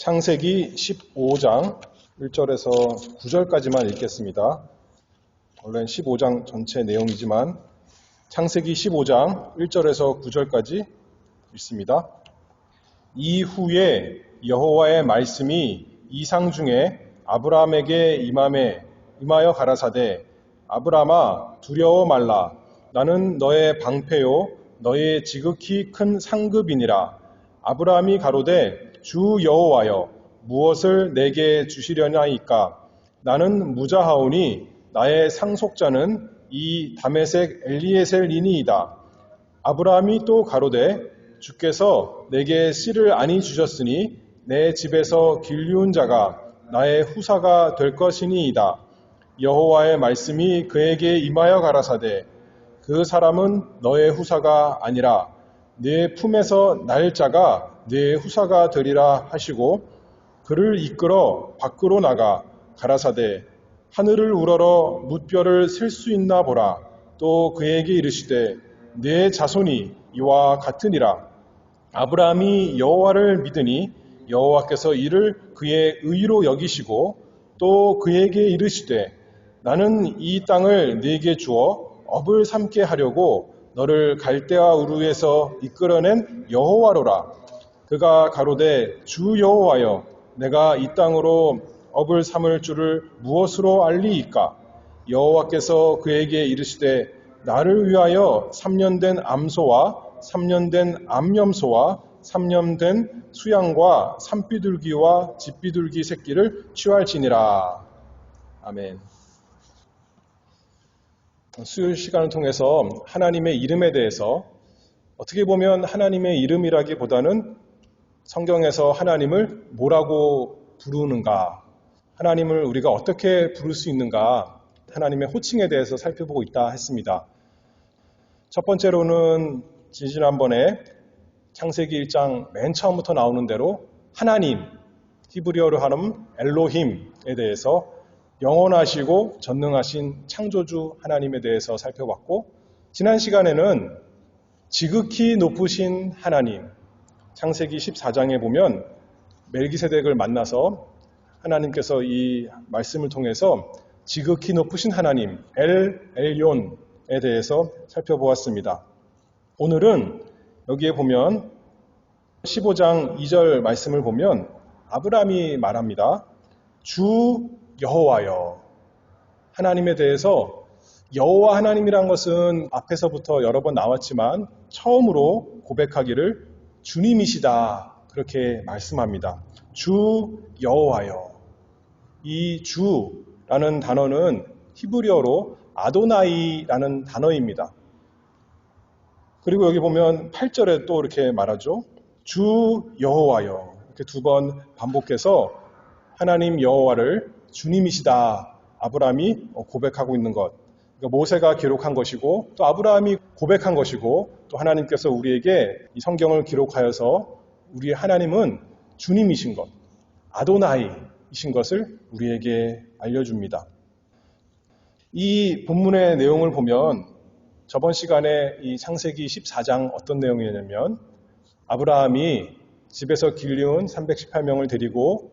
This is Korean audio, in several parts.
창세기 15장 1절에서 9절까지만 읽겠습니다. 원래는 15장 전체 내용이지만 창세기 15장 1절에서 9절까지 읽습니다. 이후에 여호와의 말씀이 이상 중에 아브라함에게 임하여 가라사대 아브라함아 두려워 말라. 나는 너의 방패요 너의 지극히 큰 상급이니라. 아브라함이 가로되 주 여호와여 무엇을 내게 주시려나이까. 나는 무자하오니 나의 상속자는 이 다메섹 엘리에셀이니이다. 아브라함이 또 가로되 주께서 내게 씨를 아니 주셨으니 내 집에서 길리운 자가 나의 후사가 될 것이니이다. 여호와의 말씀이 그에게 임하여 가라사대 그 사람은 너의 후사가 아니라 네 품에서 날 자가 네 후사가 되리라 하시고 그를 이끌어 밖으로 나가 가라사대 하늘을 우러러 뭇별을 셀 수 있나 보라. 또 그에게 이르시되 네 자손이 이와 같으니라. 아브라함이 여호와를 믿으니 여호와께서 이를 그의 의로 여기시고 또 그에게 이르시되 나는 이 땅을 네게 주어 업을 삼게 하려고 너를 갈대아 우르에서 이끌어낸 여호와로라. 그가 가로되 주 여호와여 내가 이 땅으로 업을 삼을 줄을 무엇으로 알리이까. 여호와께서 그에게 이르시되 나를 위하여 3년 된 암소와 3년 된 암염소와 3년 된 수양과 산비둘기와 집비둘기 새끼를 취할지니라. 아멘. 수요일 시간을 통해서 하나님의 이름에 대해서 어떻게 보면 하나님의 이름이라기보다는 성경에서 하나님을 뭐라고 부르는가, 하나님을 우리가 어떻게 부를 수 있는가, 하나님의 호칭에 대해서 살펴보고 있다 했습니다. 첫 번째로는 지난번에 창세기 1장 맨 처음부터 나오는 대로 하나님, 히브리어로 하는 엘로힘에 대해서 영원하시고 전능하신 창조주 하나님에 대해서 살펴봤고, 지난 시간에는 지극히 높으신 하나님, 창세기 14장에 보면 멜기세덱을 만나서 하나님께서 이 말씀을 통해서 지극히 높으신 하나님 엘온에 대해서 살펴보았습니다. 오늘은 여기에 보면 15장 2절 말씀을 보면 아브라함이 말합니다. 주 여호와여. 하나님에 대해서 여호와 하나님이란 것은 앞에서부터 여러 번 나왔지만 처음으로 고백하기를 주님이시다 그렇게 말씀합니다. 주 여호와여. 이 주라는 단어는 히브리어로 아도나이라는 단어입니다. 그리고 여기 보면 8절에 또 이렇게 말하죠. 주 여호와여. 이렇게 두 번 반복해서 하나님 여호와를 주님이시다 아브라함이 고백하고 있는 것. 그러니까 모세가 기록한 것이고 또 아브라함이 고백한 것이고 또 하나님께서 우리에게 이 성경을 기록하여서 우리 하나님은 주님이신 것, 아도나이이신 것을 우리에게 알려줍니다. 이 본문의 내용을 보면 저번 시간에 이 창세기 14장 어떤 내용이냐면 아브라함이 집에서 길리운 318명을 데리고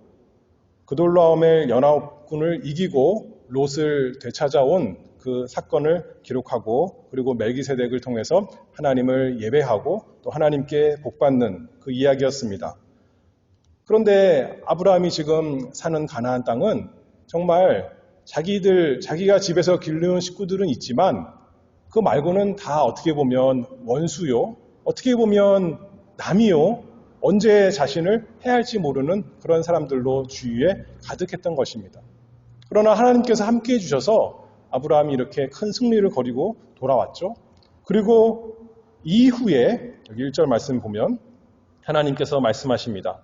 그돌라오멜 연합군을 이기고 롯을 되찾아온 그 사건을 기록하고 그리고 멜기세덱을 통해서 하나님을 예배하고 또 하나님께 복받는 그 이야기였습니다. 그런데 아브라함이 지금 사는 가나안 땅은 정말 자기가 집에서 길러온 식구들은 있지만 그 말고는 다 어떻게 보면 원수요, 어떻게 보면 남이요, 언제 자신을 해할지 모르는 그런 사람들로 주위에 가득했던 것입니다. 그러나 하나님께서 함께해 주셔서 아브라함이 이렇게 큰 승리를 거리고 돌아왔죠. 그리고 이후에 여기 1절 말씀 보면 하나님께서 말씀하십니다.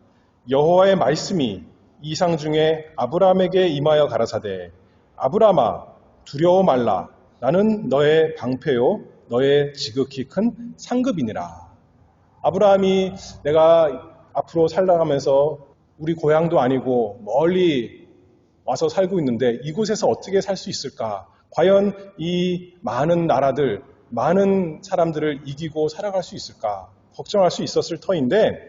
여호와의 말씀이 이상 중에 아브라함에게 임하여 가라사대 아브라함아 두려워 말라. 나는 너의 방패요 너의 지극히 큰 상급이니라. 아브라함이 내가 앞으로 살아가면서 우리 고향도 아니고 멀리 와서 살고 있는데 이곳에서 어떻게 살 수 있을까? 과연 이 많은 나라들, 많은 사람들을 이기고 살아갈 수 있을까? 걱정할 수 있었을 터인데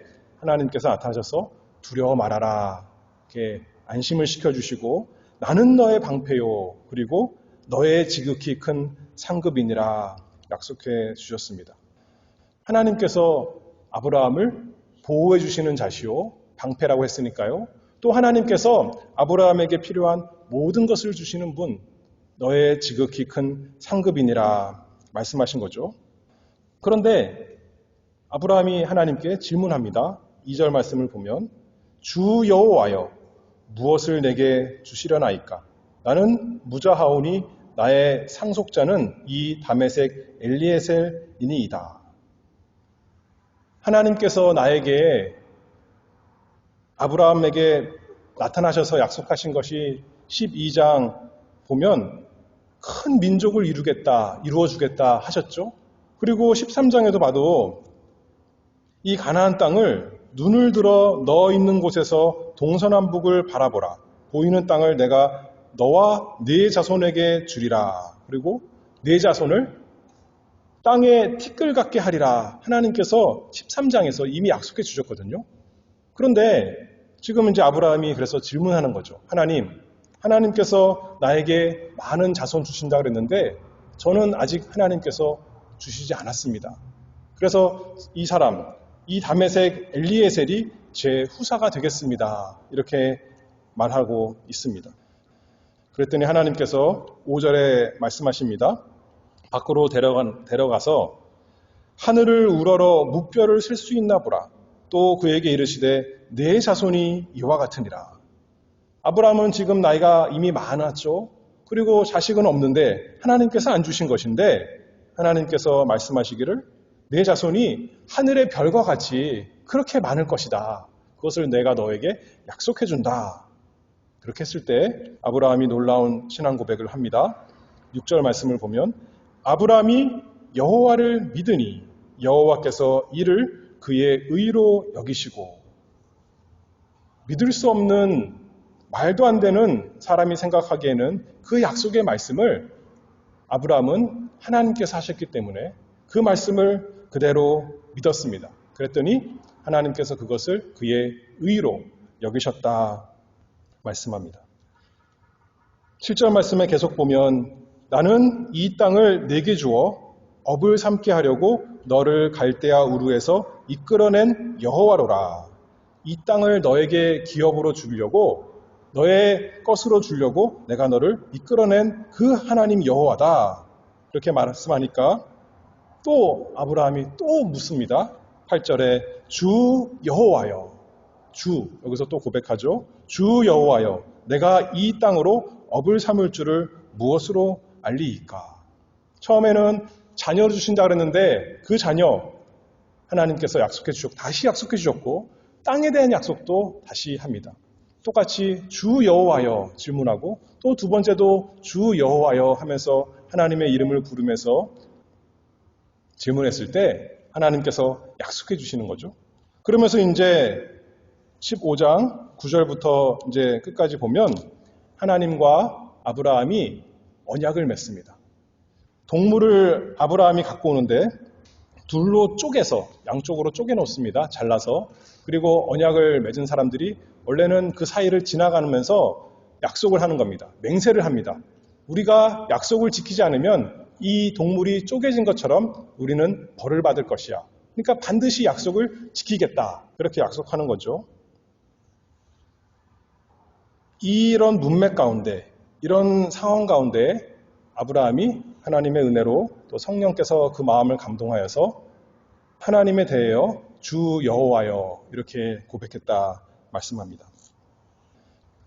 하나님께서 나타나셔서 두려워 말아라. 이렇게 안심을 시켜주시고 나는 너의 방패요. 그리고 너의 지극히 큰 상급이니라 약속해 주셨습니다. 하나님께서 아브라함을 보호해 주시는 자시요. 방패라고 했으니까요. 또 하나님께서 아브라함에게 필요한 모든 것을 주시는 분, 너의 지극히 큰 상급이니라 말씀하신 거죠. 그런데 아브라함이 하나님께 질문합니다. 2절 말씀을 보면 주 여호와여 무엇을 내게 주시려나이까? 나는 무자하오니 나의 상속자는 이 다메섹 엘리에셀이니이다. 하나님께서 나에게 아브라함에게 나타나셔서 약속하신 것이 12장 보면 큰 민족을 이루어주겠다 하셨죠. 그리고 13장에도 봐도 이 가나안 땅을 눈을 들어 너 있는 곳에서 동서남북을 바라보라. 보이는 땅을 내가 너와 네 자손에게 주리라. 그리고 네 자손을 땅에 티끌 같게 하리라. 하나님께서 13장에서 이미 약속해 주셨거든요. 그런데 지금 이제 아브라함이 그래서 질문하는 거죠. 하나님께서 나에게 많은 자손 주신다 그랬는데 저는 아직 하나님께서 주시지 않았습니다. 그래서 이 다메섹 엘리에셀이 제 후사가 되겠습니다. 이렇게 말하고 있습니다. 그랬더니 하나님께서 5절에 말씀하십니다. 밖으로 데려가서 하늘을 우러러 무뼈를 쓸 수 있나 보라. 또 그에게 이르시되 내 자손이 이와 같으니라. 아브라함은 지금 나이가 이미 많았죠. 그리고 자식은 없는데 하나님께서 안 주신 것인데 하나님께서 말씀하시기를 내 자손이 하늘의 별과 같이 그렇게 많을 것이다. 그것을 내가 너에게 약속해 준다. 그렇게 했을 때 아브라함이 놀라운 신앙 고백을 합니다. 6절 말씀을 보면 아브라함이 여호와를 믿으니 여호와께서 이를 그의 의로 여기시고 믿을 수 없는 말도 안 되는 사람이 생각하기에는 그 약속의 말씀을 아브라함은 하나님께서 하셨기 때문에 그 말씀을 그대로 믿었습니다. 그랬더니 하나님께서 그것을 그의 의로 여기셨다 말씀합니다. 7절 말씀에 계속 보면 나는 이 땅을 내게 주어 업을 삼게 하려고 너를 갈대아 우르에서 이끌어낸 여호와로라. 이 땅을 너에게 기업으로 주려고 너의 것으로 주려고 내가 너를 이끌어낸 그 하나님 여호와다. 그렇게 말씀하니까 또 아브라함이 또 묻습니다. 8절에 주 여호와여. 주 여기서 또 고백하죠. 주 여호와여 내가 이 땅으로 업을 삼을 줄을 무엇으로 알리이까. 처음에는 자녀를 주신다 그랬는데 그 자녀 하나님께서 약속해 주셨고 다시 약속해 주셨고 땅에 대한 약속도 다시 합니다. 똑같이 주 여호와여 질문하고 또 두 번째도 주 여호와여 하면서 하나님의 이름을 부르면서 질문했을 때 하나님께서 약속해 주시는 거죠. 그러면서 이제 15장 9절부터 이제 끝까지 보면 하나님과 아브라함이 언약을 맺습니다. 동물을 아브라함이 갖고 오는데 둘로 쪼개서 양쪽으로 쪼개 놓습니다. 잘라서. 그리고 언약을 맺은 사람들이 원래는 그 사이를 지나가면서 약속을 하는 겁니다. 맹세를 합니다. 우리가 약속을 지키지 않으면 이 동물이 쪼개진 것처럼 우리는 벌을 받을 것이야. 그러니까 반드시 약속을 지키겠다. 그렇게 약속하는 거죠. 이런 문맥 가운데, 이런 상황 가운데 아브라함이 하나님의 은혜로 또 성령께서 그 마음을 감동하여서 하나님에 대하여 주 여호와여 이렇게 고백했다 말씀합니다.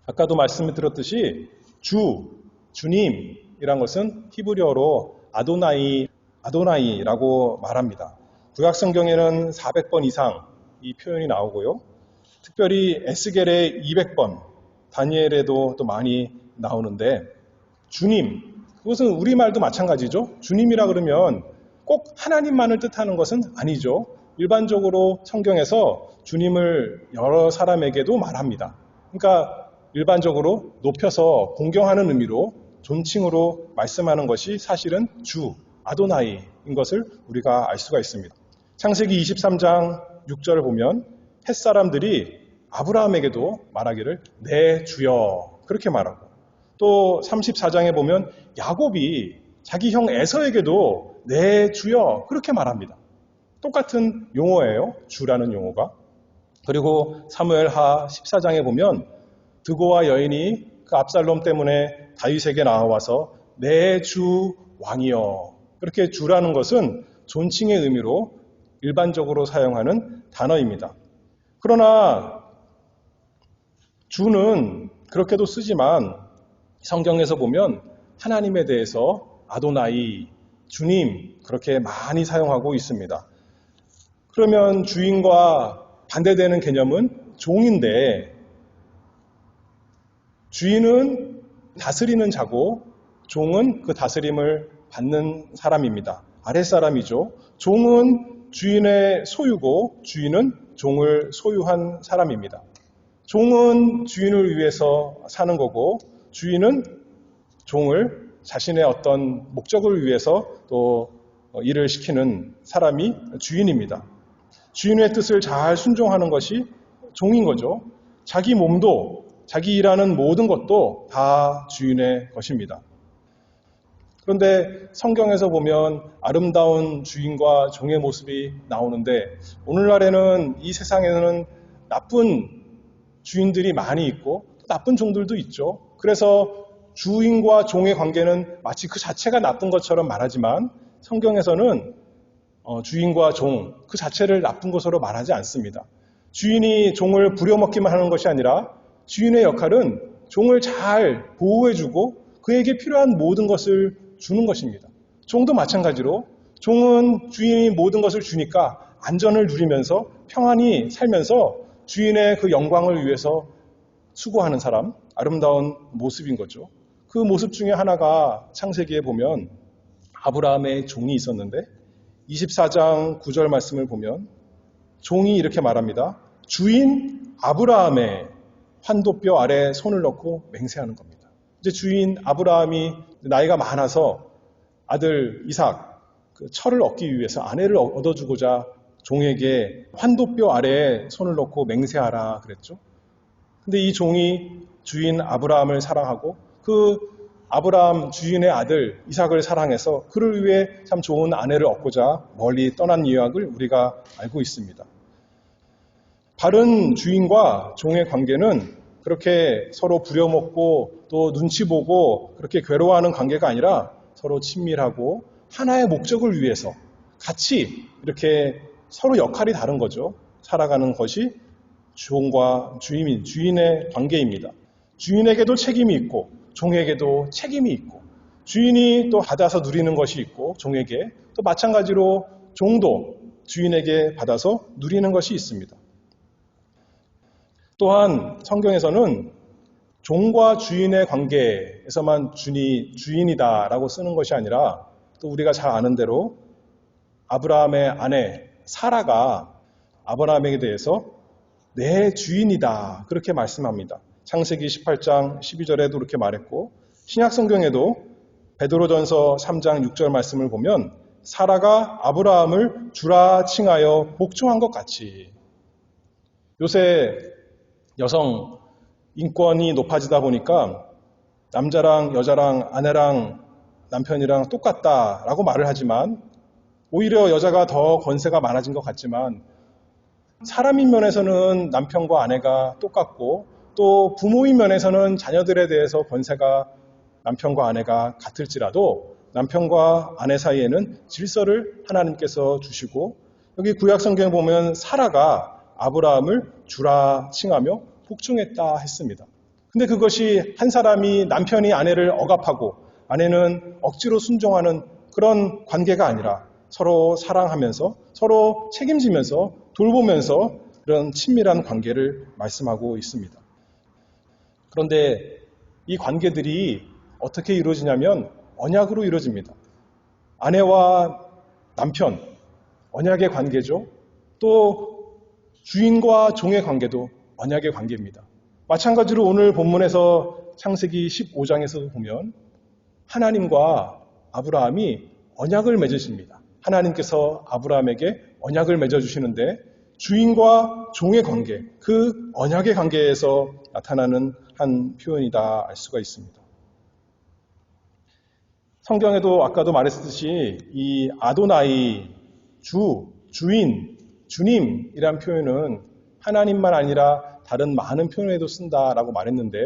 아까도 말씀을 드렸듯이 주님이란 것은 히브리어로 아도나이라고 말합니다. 구약 성경에는 400번 이상 이 표현이 나오고요. 특별히 에스겔에 200번, 다니엘에도 또 많이 나오는데 주님, 그것은 우리말도 마찬가지죠. 주님이라 그러면 꼭 하나님만을 뜻하는 것은 아니죠. 일반적으로 성경에서 주님을 여러 사람에게도 말합니다. 그러니까 일반적으로 높여서 공경하는 의미로 존칭으로 말씀하는 것이 사실은 주, 아도나이인 것을 우리가 알 수가 있습니다. 창세기 23장 6절을 보면 햇사람들이 아브라함에게도 말하기를 내 주여 그렇게 말하고, 또 34장에 보면 야곱이 자기 형 에서에게도 내 주여 그렇게 말합니다. 똑같은 용어예요. 주라는 용어가. 그리고 사무엘하 14장에 보면 드고와 여인이 그 압살롬 때문에 다윗에게 나와서 내 주 왕이여, 그렇게 주라는 것은 존칭의 의미로 일반적으로 사용하는 단어입니다. 그러나 주는 그렇게도 쓰지만 성경에서 보면 하나님에 대해서 아도나이, 주님 그렇게 많이 사용하고 있습니다. 그러면 주인과 반대되는 개념은 종인데, 주인은 다스리는 자고 종은 그 다스림을 받는 사람입니다. 아랫사람이죠. 종은 주인의 소유고 주인은 종을 소유한 사람입니다. 종은 주인을 위해서 사는 거고 주인은 종을 자신의 어떤 목적을 위해서 또 일을 시키는 사람이 주인입니다. 주인의 뜻을 잘 순종하는 것이 종인 거죠. 자기 몸도, 자기 일하는 모든 것도 다 주인의 것입니다. 그런데 성경에서 보면 아름다운 주인과 종의 모습이 나오는데, 오늘날에는 이 세상에는 나쁜 주인들이 많이 있고 나쁜 종들도 있죠. 그래서 주인과 종의 관계는 마치 그 자체가 나쁜 것처럼 말하지만 성경에서는 주인과 종 그 자체를 나쁜 것으로 말하지 않습니다. 주인이 종을 부려먹기만 하는 것이 아니라 주인의 역할은 종을 잘 보호해주고 그에게 필요한 모든 것을 주는 것입니다. 종도 마찬가지로 종은 주인이 모든 것을 주니까 안전을 누리면서 평안히 살면서 주인의 그 영광을 위해서 수고하는 사람, 아름다운 모습인 거죠. 그 모습 중에 하나가 창세기에 보면 아브라함의 종이 있었는데 24장 9절 말씀을 보면 종이 이렇게 말합니다. 주인 아브라함의 환도뼈 아래 손을 넣고 맹세하는 겁니다. 이제 주인 아브라함이 나이가 많아서 아들 이삭 그 철을 얻기 위해서 아내를 얻어주고자 종에게 환도뼈 아래에 손을 넣고 맹세하라 그랬죠. 근데 이 종이 주인 아브라함을 사랑하고 그 아브라함 주인의 아들 이삭을 사랑해서 그를 위해 참 좋은 아내를 얻고자 멀리 떠난 이야기를 우리가 알고 있습니다. 바른 주인과 종의 관계는 그렇게 서로 부려먹고 또 눈치 보고 그렇게 괴로워하는 관계가 아니라 서로 친밀하고 하나의 목적을 위해서 같이 이렇게 서로 역할이 다른 거죠. 살아가는 것이 종과 주인의 관계입니다. 주인에게도 책임이 있고 종에게도 책임이 있고 주인이 또 받아서 누리는 것이 있고 종에게 또 마찬가지로 종도 주인에게 받아서 누리는 것이 있습니다. 또한 성경에서는 종과 주인의 관계에서만 주인이다라고 쓰는 것이 아니라 또 우리가 잘 아는 대로 아브라함의 아내 사라가 아브라함에게 대해서 내 주인이다 그렇게 말씀합니다. 창세기 18장 12절에도 그렇게 말했고 신약 성경에도 베드로전서 3장 6절 말씀을 보면 사라가 아브라함을 주라 칭하여 복종한 것 같이, 요새 여성 인권이 높아지다 보니까 남자랑 여자랑 아내랑 남편이랑 똑같다라고 말을 하지만 오히려 여자가 더 권세가 많아진 것 같지만 사람인 면에서는 남편과 아내가 똑같고 또 부모인 면에서는 자녀들에 대해서 권세가 남편과 아내가 같을지라도 남편과 아내 사이에는 질서를 하나님께서 주시고 여기 구약 성경에 보면 사라가 아브라함을 주라 칭하며 복종했다 했습니다. 근데 그것이 한 사람이 남편이 아내를 억압하고 아내는 억지로 순종하는 그런 관계가 아니라 서로 사랑하면서 서로 책임지면서 돌보면서 그런 친밀한 관계를 말씀하고 있습니다. 그런데 이 관계들이 어떻게 이루어지냐면 언약으로 이루어집니다. 아내와 남편, 언약의 관계죠. 또 주인과 종의 관계도 언약의 관계입니다. 마찬가지로 오늘 본문에서 창세기 15장에서 보면 하나님과 아브라함이 언약을 맺으십니다. 하나님께서 아브라함에게 언약을 맺어주시는데 주인과 종의 관계, 그 언약의 관계에서 나타나는 한 표현이다 알 수가 있습니다. 성경에도 아까도 말했듯이 이 아도나이, 주인, 주님이란 표현은 하나님만 아니라 다른 많은 표현에도 쓴다라고 말했는데,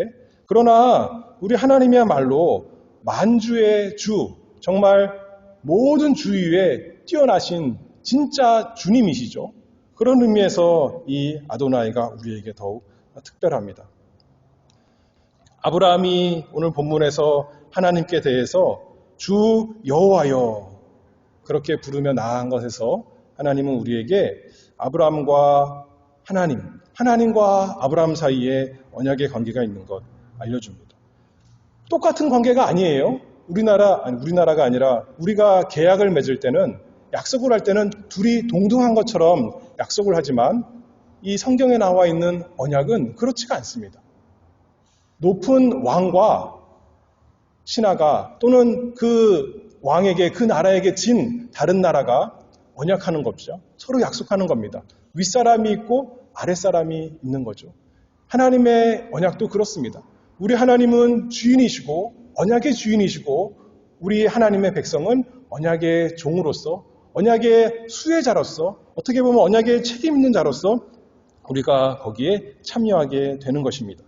그러나 우리 하나님이야말로 만주의 주, 정말 모든 주 위에 뛰어나신 진짜 주님이시죠. 그런 의미에서 이 아도나이가 우리에게 더욱 특별합니다. 아브라함이 오늘 본문에서 하나님께 대해서 주 여호와여 그렇게 부르며 나아간 것에서 하나님은 우리에게 아브라함과 하나님과 아브라함 사이에 언약의 관계가 있는 것 알려줍니다. 똑같은 관계가 아니에요. 우리나라가 아니라 우리가 계약을 맺을 때는, 약속을 할 때는 둘이 동등한 것처럼 약속을 하지만 이 성경에 나와 있는 언약은 그렇지가 않습니다. 높은 왕과 신하가 또는 그 왕에게, 그 나라에게 진 다른 나라가 언약하는 것이죠. 서로 약속하는 겁니다. 윗사람이 있고 아랫사람이 있는 거죠. 하나님의 언약도 그렇습니다. 우리 하나님은 주인이시고 언약의 주인이시고 우리 하나님의 백성은 언약의 종으로서, 언약의 수혜자로서, 어떻게 보면 언약의 책임 있는 자로서 우리가 거기에 참여하게 되는 것입니다.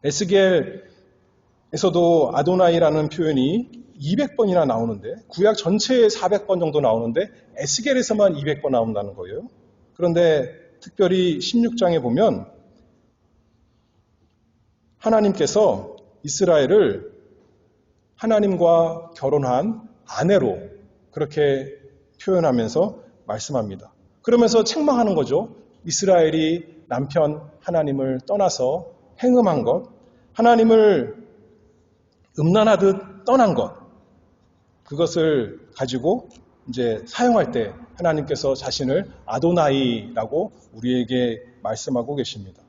에스겔에서도 아도나이라는 표현이 200번이나 나오는데, 구약 전체에 400번 정도 나오는데 에스겔에서만 200번 나온다는 거예요. 그런데 특별히 16장에 보면 하나님께서 이스라엘을 하나님과 결혼한 아내로 그렇게 표현하면서 말씀합니다. 그러면서 책망하는 거죠. 이스라엘이 남편 하나님을 떠나서 행음한 것, 하나님을 음란하듯 떠난 것, 그것을 가지고 이제 사용할 때 하나님께서 자신을 아도나이라고 우리에게 말씀하고 계십니다.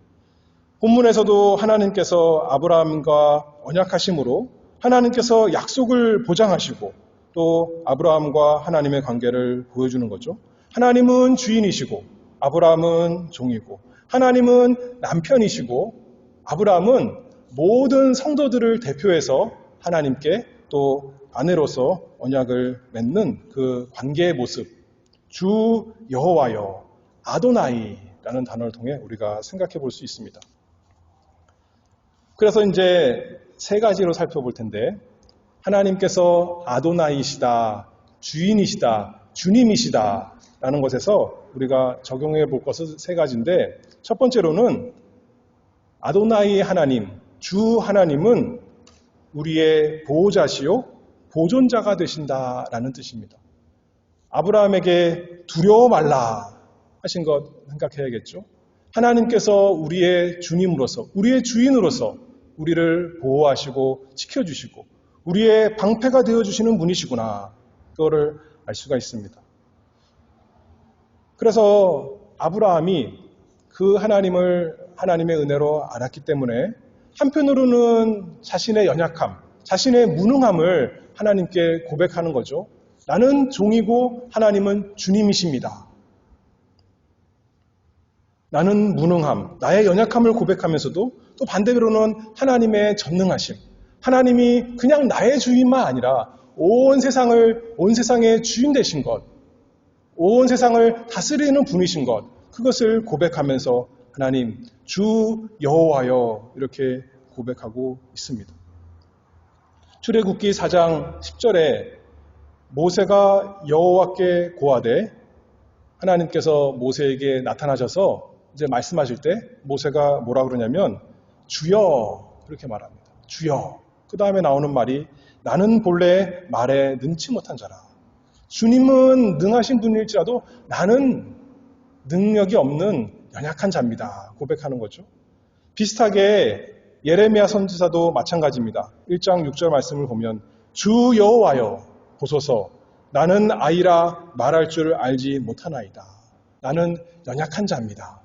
본문에서도 하나님께서 아브라함과 언약하심으로 하나님께서 약속을 보장하시고 또 아브라함과 하나님의 관계를 보여주는 거죠. 하나님은 주인이시고 아브라함은 종이고, 하나님은 남편이시고 아브라함은 모든 성도들을 대표해서 하나님께 또 아내로서 언약을 맺는 그 관계의 모습, 주 여호와여, 아도나이라는 단어를 통해 우리가 생각해 볼 수 있습니다. 그래서 이제 세 가지로 살펴볼 텐데, 하나님께서 아도나이시다, 주인이시다, 주님이시다 라는 것에서 우리가 적용해 볼 것은 세 가지인데, 첫 번째로는 아도나이 하나님, 주 하나님은 우리의 보호자시요 보존자가 되신다라는 뜻입니다. 아브라함에게 두려워 말라 하신 것 생각해야겠죠. 하나님께서 우리의 주님으로서, 우리의 주인으로서 우리를 보호하시고 지켜주시고 우리의 방패가 되어주시는 분이시구나, 그거를 알 수가 있습니다. 그래서 아브라함이 그 하나님의 은혜로 알았기 때문에 한편으로는 자신의 연약함, 자신의 무능함을 하나님께 고백하는 거죠. 나는 종이고 하나님은 주님이십니다. 나는 무능함, 나의 연약함을 고백하면서도 또 반대로는 하나님의 전능하심, 하나님이 그냥 나의 주인만 아니라 온 세상의 주인 되신 것, 온 세상을 다스리는 분이신 것, 그것을 고백하면서 하나님, 주 여호와여 이렇게 고백하고 있습니다. 출애굽기 4장 10절에 모세가 여호와께 고하되 하나님께서 모세에게 나타나셔서 이제 말씀하실 때 모세가 뭐라 그러냐면 주여 그렇게 말합니다. 주여. 그 다음에 나오는 말이 나는 본래 말에 능치 못한 자라. 주님은 능하신 분일지라도 나는 능력이 없는 연약한 자입니다. 고백하는 거죠. 비슷하게 예레미야 선지자도 마찬가지입니다. 1장 6절 말씀을 보면 주 여호와여 보소서 나는 아이라 말할 줄 알지 못하나이다. 나는 연약한 자입니다.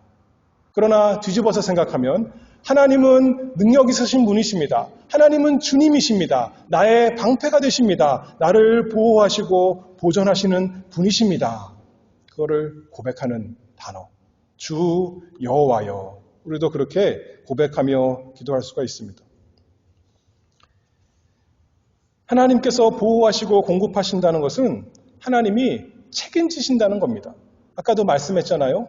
그러나 뒤집어서 생각하면 하나님은 능력 있으신 분이십니다. 하나님은 주님이십니다. 나의 방패가 되십니다. 나를 보호하시고 보존하시는 분이십니다. 그거를 고백하는 단어. 주 여호와여. 우리도 그렇게 고백하며 기도할 수가 있습니다. 하나님께서 보호하시고 공급하신다는 것은 하나님이 책임지신다는 겁니다. 아까도 말씀했잖아요.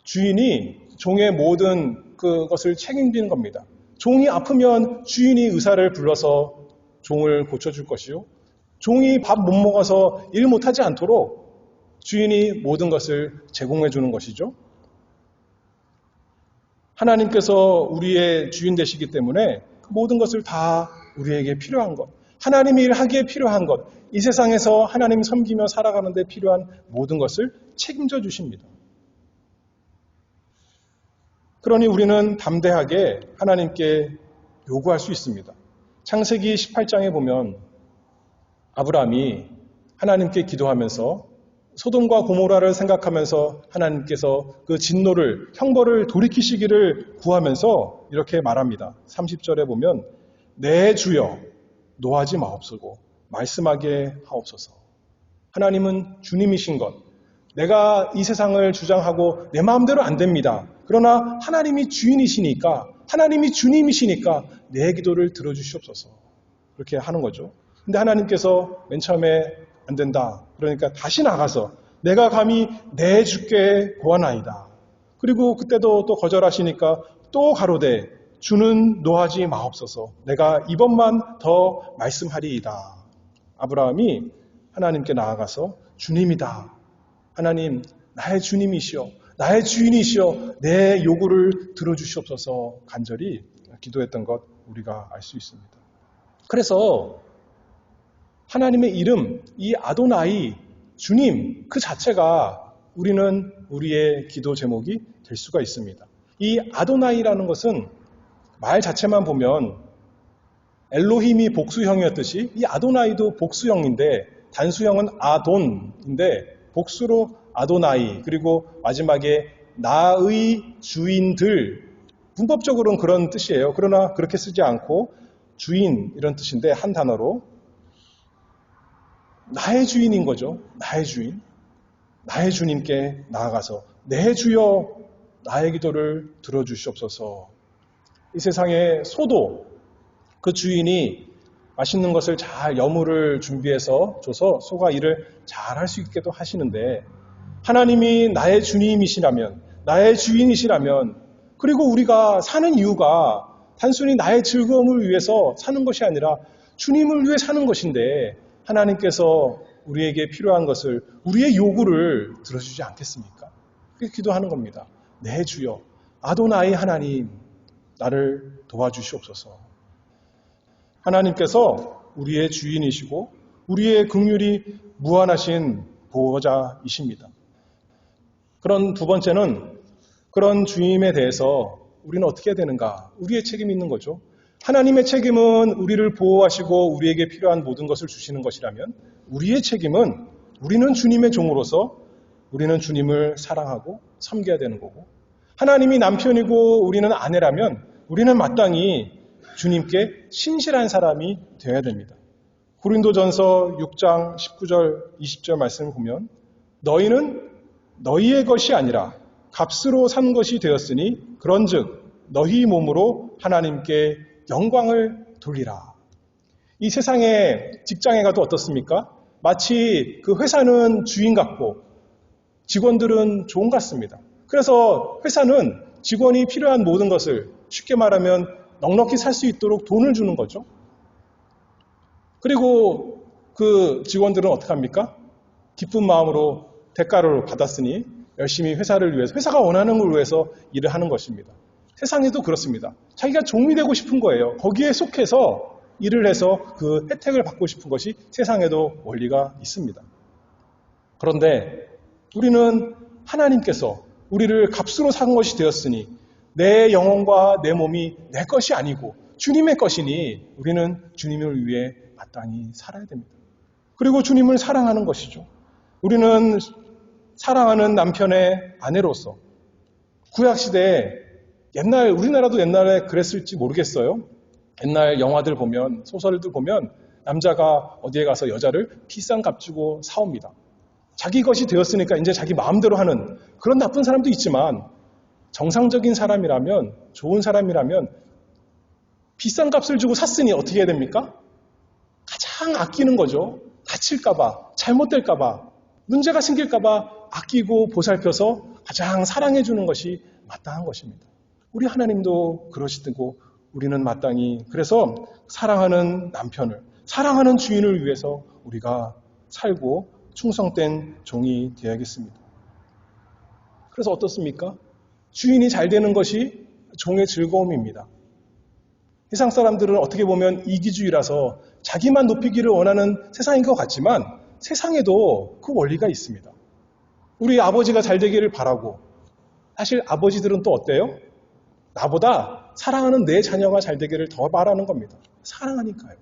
주인이 종의 모든 그것을 책임지는 겁니다. 종이 아프면 주인이 의사를 불러서 종을 고쳐줄 것이요. 종이 밥 못 먹어서 일 못하지 않도록 주인이 모든 것을 제공해 주는 것이죠. 하나님께서 우리의 주인 되시기 때문에 그 모든 것을 다 우리에게 필요한 것, 하나님이 일하기에 필요한 것, 이 세상에서 하나님 섬기며 살아가는 데 필요한 모든 것을 책임져 주십니다. 그러니 우리는 담대하게 하나님께 요구할 수 있습니다. 창세기 18장에 보면 아브라함이 하나님께 기도하면서 소돔과 고모라를 생각하면서 하나님께서 그 진노를, 형벌을 돌이키시기를 구하면서 이렇게 말합니다. 30절에 보면 내 주여 노하지 마옵소서 말씀하게 하옵소서. 하나님은 주님이신 것. 내가 이 세상을 주장하고 내 마음대로 안 됩니다. 그러나 하나님이 주인이시니까, 하나님이 주님이시니까 내 기도를 들어주시옵소서. 그렇게 하는 거죠. 근데 하나님께서 맨 처음에 안 된다. 그러니까 다시 나가서 내가 감히 내 주께 고하나이다. 그리고 그때도 또 거절하시니까 또 가로되 주는 노하지 마옵소서. 내가 이번만 더 말씀하리이다. 아브라함이 하나님께 나아가서 주님이다. 하나님, 나의 주님이시여, 나의 주인이시여, 내 요구를 들어주시옵소서 간절히 기도했던 것 우리가 알 수 있습니다. 그래서 하나님의 이름, 이 아도나이, 주님 그 자체가 우리는 우리의 기도 제목이 될 수가 있습니다. 이 아도나이라는 것은 말 자체만 보면 엘로힘이 복수형이었듯이 이 아도나이도 복수형인데 단수형은 아돈인데 복수로 아도나이, 그리고 마지막에 나의 주인들, 문법적으로는 그런 뜻이에요. 그러나 그렇게 쓰지 않고 주인 이런 뜻인데 한 단어로 나의 주인인 거죠. 나의 주인. 나의 주님께 나아가서 내 주여 나의 기도를 들어주시옵소서. 이 세상의 소도 그 주인이 맛있는 것을 잘 여물을 준비해서 줘서 소가 일을 잘 할 수 있게도 하시는데 하나님이 나의 주님이시라면, 나의 주인이시라면, 그리고 우리가 사는 이유가 단순히 나의 즐거움을 위해서 사는 것이 아니라 주님을 위해 사는 것인데 하나님께서 우리에게 필요한 것을, 우리의 요구를 들어주지 않겠습니까? 그렇게 기도하는 겁니다. 내 주여, 아도나이 하나님, 나를 도와주시옵소서. 하나님께서 우리의 주인이시고 우리의 긍휼이 무한하신 보호자이십니다. 그런 두 번째는 그런 주님에 대해서 우리는 어떻게 해야 되는가? 우리의 책임이 있는 거죠. 하나님의 책임은 우리를 보호하시고 우리에게 필요한 모든 것을 주시는 것이라면 우리의 책임은 우리는 주님의 종으로서 우리는 주님을 사랑하고 섬겨야 되는 거고, 하나님이 남편이고 우리는 아내라면 우리는 마땅히 주님께 신실한 사람이 되어야 됩니다. 고린도전서 6장 19절 20절 말씀을 보면 너희는 너희의 것이 아니라 값으로 산 것이 되었으니 그런즉 너희 몸으로 하나님께 영광을 돌리라. 이 세상의 직장에 가도 어떻습니까? 마치 그 회사는 주인 같고 직원들은 종 같습니다. 그래서 회사는 직원이 필요한 모든 것을 쉽게 말하면 넉넉히 살 수 있도록 돈을 주는 거죠. 그리고 그 직원들은 어떻게 합니까? 기쁜 마음으로 대가를 받았으니 열심히 회사를 위해서, 회사가 원하는 걸 위해서 일을 하는 것입니다. 세상에도 그렇습니다. 자기가 종이 되고 싶은 거예요. 거기에 속해서 일을 해서 그 혜택을 받고 싶은 것이 세상에도 원리가 있습니다. 그런데 우리는 하나님께서 우리를 값으로 산 것이 되었으니 내 영혼과 내 몸이 내 것이 아니고 주님의 것이니 우리는 주님을 위해 마땅히 살아야 됩니다. 그리고 주님을 사랑하는 것이죠. 우리는 사랑하는 남편의 아내로서 구약시대에 옛날, 우리나라도 옛날에 그랬을지 모르겠어요. 옛날 영화들 보면, 소설들 보면 남자가 어디에 가서 여자를 비싼 값 주고 사옵니다. 자기 것이 되었으니까 이제 자기 마음대로 하는 그런 나쁜 사람도 있지만 정상적인 사람이라면, 좋은 사람이라면 비싼 값을 주고 샀으니 어떻게 해야 됩니까? 가장 아끼는 거죠. 다칠까봐, 잘못될까봐, 문제가 생길까봐 아끼고 보살펴서 가장 사랑해주는 것이 마땅한 것입니다. 우리 하나님도 그러시고 우리는 마땅히 그래서 사랑하는 남편을, 사랑하는 주인을 위해서 우리가 살고 충성된 종이 되어야겠습니다. 그래서 어떻습니까? 주인이 잘 되는 것이 종의 즐거움입니다. 세상 사람들은 어떻게 보면 이기주의라서 자기만 높이기를 원하는 세상인 것 같지만 세상에도 그 원리가 있습니다. 우리 아버지가 잘 되기를 바라고 사실 아버지들은 또 어때요? 나보다 사랑하는 내 자녀가 잘 되기를 더 바라는 겁니다. 사랑하니까요.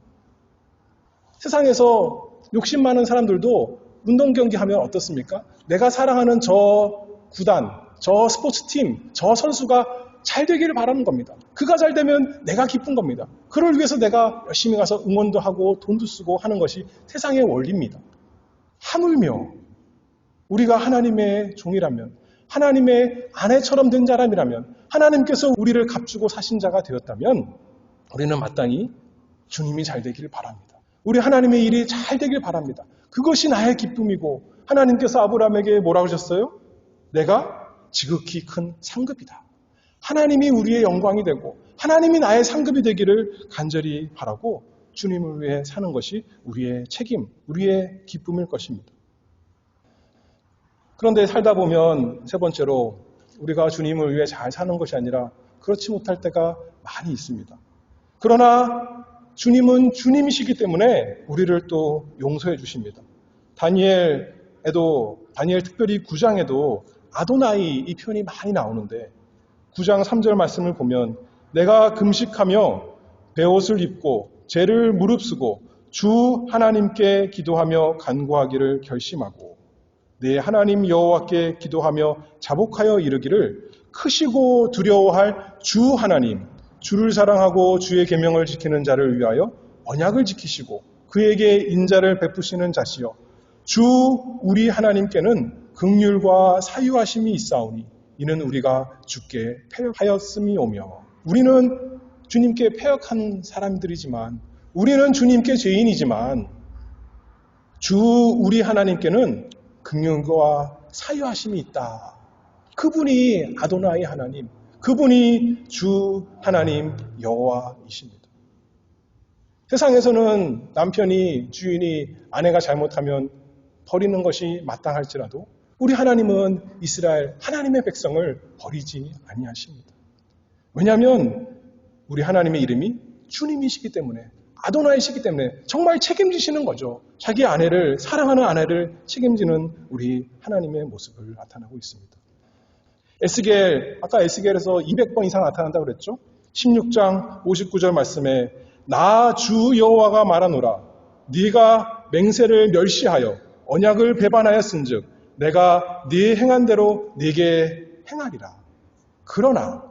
세상에서 욕심 많은 사람들도 운동 경기 하면 어떻습니까? 내가 사랑하는 저 구단, 저 스포츠팀, 저 선수가 잘 되기를 바라는 겁니다. 그가 잘 되면 내가 기쁜 겁니다. 그를 위해서 내가 열심히 가서 응원도 하고 돈도 쓰고 하는 것이 세상의 원리입니다. 하물며 우리가 하나님의 종이라면, 하나님의 아내처럼 된 사람이라면, 하나님께서 우리를 값주고 사신 자가 되었다면 우리는 마땅히 주님이 잘 되기를 바랍니다. 우리 하나님의 일이 잘 되길 바랍니다. 그것이 나의 기쁨이고 하나님께서 아브라함에게 뭐라고 하셨어요? 내가 지극히 큰 상급이다. 하나님이 우리의 영광이 되고 하나님이 나의 상급이 되기를 간절히 바라고 주님을 위해 사는 것이 우리의 책임, 우리의 기쁨일 것입니다. 그런데 살다 보면 세 번째로 우리가 주님을 위해 잘 사는 것이 아니라 그렇지 못할 때가 많이 있습니다. 그러나 주님은 주님이시기 때문에 우리를 또 용서해 주십니다. 다니엘 특별히 9장에도 아도나이 이 표현이 많이 나오는데 9장 3절 말씀을 보면 내가 금식하며 베옷을 입고 죄를 무릅쓰고 주 하나님께 기도하며 간구하기를 결심하고 내 하나님 여호와께 기도하며 자복하여 이르기를 크시고 두려워할 주 하나님, 주를 사랑하고 주의 계명을 지키는 자를 위하여 언약을 지키시고 그에게 인자를 베푸시는 자시여 주 우리 하나님께는 긍휼과 사유하심이 있사오니 이는 우리가 주께 패역하였음이오며 우리는 주님께 패역한 사람들이지만 우리는 주님께 죄인이지만 주 우리 하나님께는 긍휼과 사유하심이 있다. 그분이 아도나이 하나님, 그분이 주 하나님 여호와이십니다. 세상에서는 남편이 주인이 아내가 잘못하면 버리는 것이 마땅할지라도 우리 하나님은 이스라엘 하나님의 백성을 버리지 아니하십니다. 왜냐하면 우리 하나님의 이름이 주님이시기 때문에 아도나이시기 때문에 정말 책임지시는 거죠. 자기 아내를 사랑하는 아내를 책임지는 우리 하나님의 모습을 나타나고 있습니다. 아까 에스겔에서 200번 이상 나타난다고 그랬죠. 16장 59절 말씀에 나 주 여호와가 말하노라 네가 맹세를 멸시하여 언약을 배반하였은즉 내가 네 행한 대로 네게 행하리라. 그러나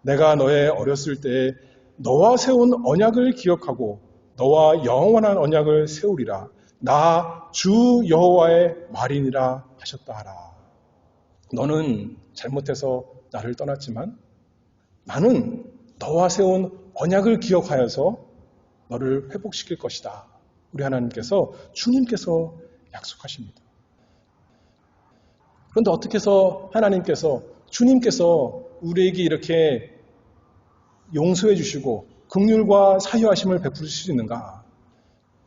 내가 너의 어렸을 때에 너와 세운 언약을 기억하고 너와 영원한 언약을 세우리라. 나 주 여호와의 말이니라 하셨다 하라. 너는 잘못해서 나를 떠났지만 나는 너와 세운 언약을 기억하여서 너를 회복시킬 것이다. 우리 하나님께서 주님께서 약속하십니다. 그런데 어떻게 해서 하나님께서 주님께서 우리에게 이렇게 용서해 주시고 긍휼과 사유하심을 베풀 수 있는가?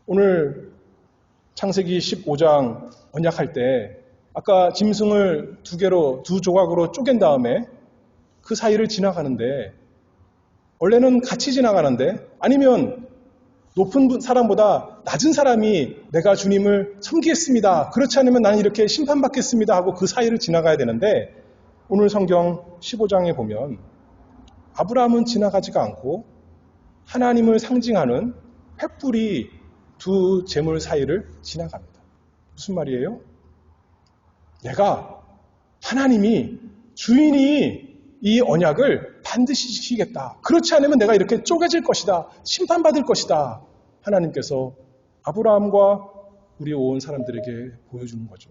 오늘 창세기 15장 언약할 때 아까 짐승을 두 조각으로 쪼갠 다음에 그 사이를 지나가는데 원래는 같이 지나가는데 아니면 높은 사람보다 낮은 사람이 내가 주님을 섬기겠습니다. 그렇지 않으면 나는 이렇게 심판받겠습니다 하고 그 사이를 지나가야 되는데 오늘 성경 15장에 보면 아브라함은 지나가지가 않고 하나님을 상징하는 횃불이 두 재물 사이를 지나갑니다. 무슨 말이에요? 하나님이 주인이 이 언약을 반드시 지키겠다. 그렇지 않으면 내가 이렇게 쪼개질 것이다. 심판받을 것이다. 하나님께서 아브라함과 우리 온 사람들에게 보여주는 거죠.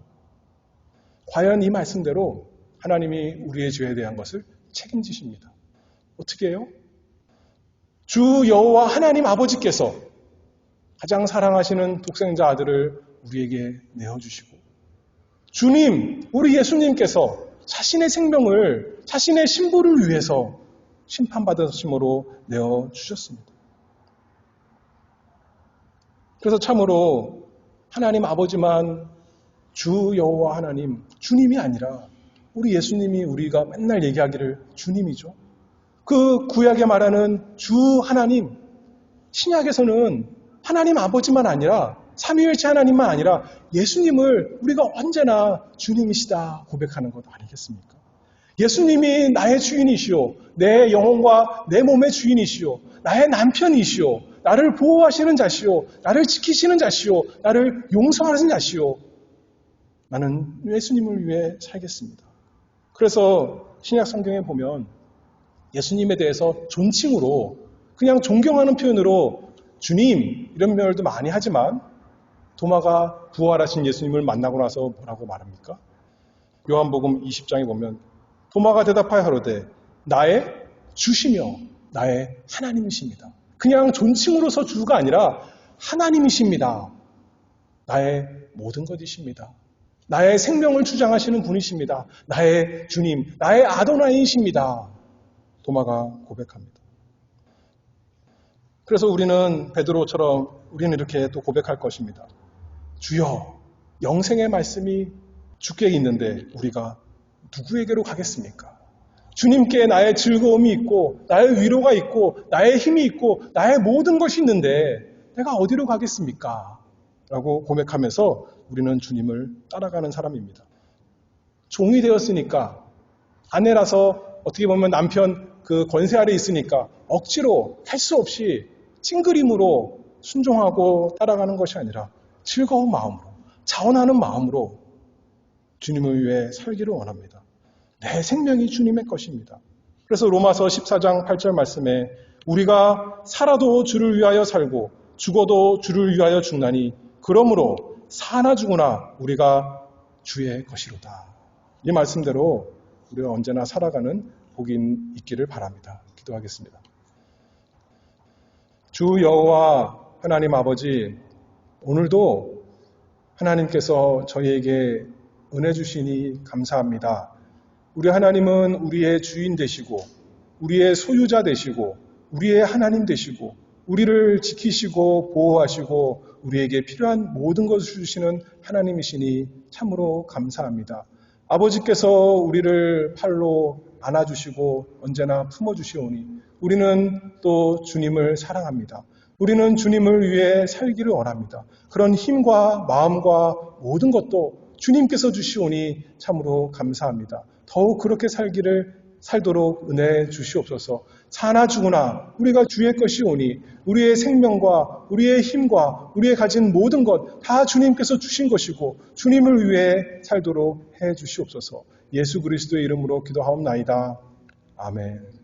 과연 이 말씀대로 하나님이 우리의 죄에 대한 것을 책임지십니다. 어떻게 해요? 주 여호와 하나님 아버지께서 가장 사랑하시는 독생자 아들을 우리에게 내어주시고, 주님, 우리 예수님께서 자신의 생명을, 자신의 신부를 위해서 심판받으심으로 내어주셨습니다. 그래서 참으로 하나님 아버지만 주 여호와 하나님, 주님이 아니라 우리 예수님이 우리가 맨날 얘기하기를 주님이죠. 그 구약에 말하는 주 하나님, 신약에서는 하나님 아버지만 아니라 삼위일체 하나님만 아니라 예수님을 우리가 언제나 주님이시다 고백하는 것 아니겠습니까? 예수님이 나의 주인이시오, 내 영혼과 내 몸의 주인이시오, 나의 남편이시오, 나를 보호하시는 자시오, 나를 지키시는 자시오, 나를 용서하는 자시오. 나는 예수님을 위해 살겠습니다. 그래서 신약 성경에 보면 예수님에 대해서 존칭으로 그냥 존경하는 표현으로 주님 이런 표현도 많이 하지만 도마가 부활하신 예수님을 만나고 나서 뭐라고 말합니까? 요한복음 20장에 보면 도마가 대답하여 가로되 나의 주시며 나의 하나님이십니다. 그냥 존칭으로서 주가 아니라 하나님이십니다. 나의 모든 것이십니다. 나의 생명을 주장하시는 분이십니다. 나의 주님, 나의 아도나이이십니다. 도마가 고백합니다. 그래서 우리는 베드로처럼 우리는 이렇게 또 고백할 것입니다. 주여, 영생의 말씀이 주께 있는데 우리가 누구에게로 가겠습니까? 주님께 나의 즐거움이 있고 나의 위로가 있고 나의 힘이 있고 나의 모든 것이 있는데 내가 어디로 가겠습니까? 라고 고백하면서 우리는 주님을 따라가는 사람입니다. 종이 되었으니까, 아내라서 어떻게 보면 남편 그 권세 아래 있으니까 억지로 할 수 없이 찡그림으로 순종하고 따라가는 것이 아니라 즐거운 마음으로, 자원하는 마음으로 주님을 위해 살기를 원합니다. 내 생명이 주님의 것입니다. 그래서 로마서 14장 8절 말씀에 우리가 살아도 주를 위하여 살고 죽어도 주를 위하여 죽나니 그러므로 사나 죽으나 우리가 주의 것이로다. 이 말씀대로 우리가 언제나 살아가는 복이 있기를 바랍니다. 기도하겠습니다. 주 여호와 하나님 아버지, 오늘도 하나님께서 저희에게 은혜 주시니 감사합니다. 우리 하나님은 우리의 주인 되시고 우리의 소유자 되시고 우리의 하나님 되시고 우리를 지키시고 보호하시고 우리에게 필요한 모든 것을 주시는 하나님이시니 참으로 감사합니다. 아버지께서 우리를 팔로 안아주시고 언제나 품어주시오니 우리는 또 주님을 사랑합니다. 우리는 주님을 위해 살기를 원합니다. 그런 힘과 마음과 모든 것도 주님께서 주시오니 참으로 감사합니다. 더욱 그렇게 살도록 은혜 주시옵소서. 사나 죽으나 우리가 주의 것이오니 우리의 생명과 우리의 힘과 우리의 가진 모든 것 다 주님께서 주신 것이고 주님을 위해 살도록 해 주시옵소서. 예수 그리스도의 이름으로 기도하옵나이다. 아멘.